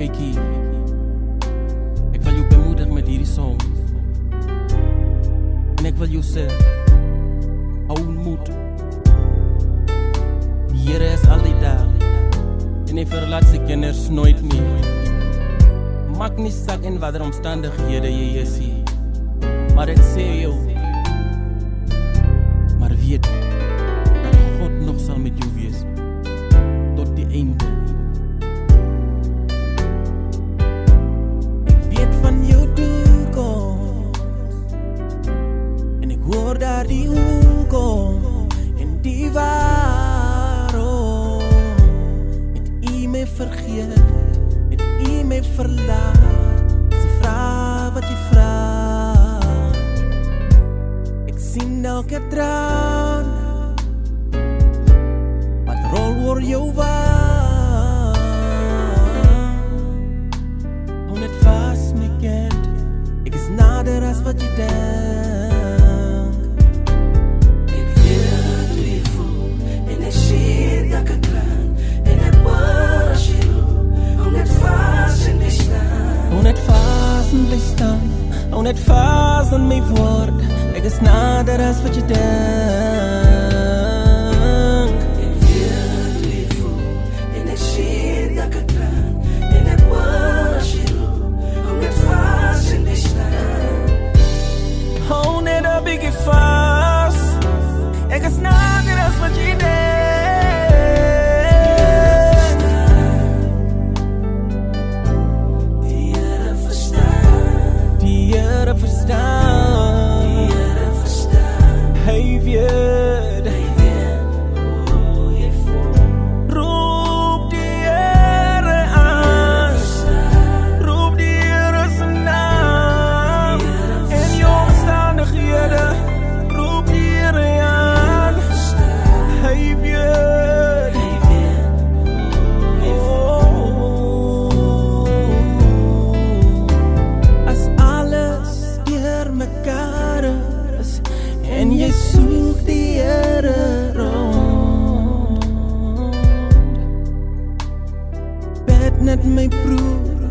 Kykie, ek wil jou bemoedig met hierdie song. En ek wil jou sê, hou moed. Die Here is altyd daar. En hy verlaat sy kinders nooit nie. Maak nie saak in watter omstandighede jy is hier. Maar ek sê jou, maar weet dat God nog sal met jou wees tot die einde. Ek weet van jou toekoms en ek hoor daar die hoekom en die waarom. Het u my vergeet, het u my verlaat, is die vraag wat jy vraag. Ek sien elke traan wat rol oor jou wang. Hou net vas my kind, ek is nader as wat jy denk. Ek weet hoe jy voel en ek sien elke traan en ek hoor as jy roep. Hou net vas en bly staan. Hou net vas en bly staan. Hou net vas aan my woord. Ek is nader as wat jy denk. Ek weet hoe jy voel en ek sien elke traan en ek hoor as jy roep. Hou net vas en bly staan. Hou net 'n bietjie vas. Ek is nader as wat jy denk. Die Here verstaan. Die Here verstaan. Die Here verstaan. Hy weet. Hy weet hoe jy voel. Roep die Here aan. Roep die Here se naam. In jou omstandighede, roep die Here aan. Hy weet. Hy weet hoe jy As alles deur mekaar is en jy soek die Here rond, bid net my broer,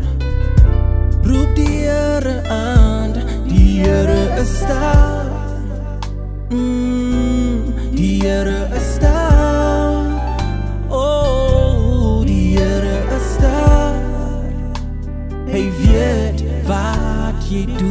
roep die Here aan. Die Here is daar. Die Here is daar. Oh, die Here is daar. Hy weet wat jy doen.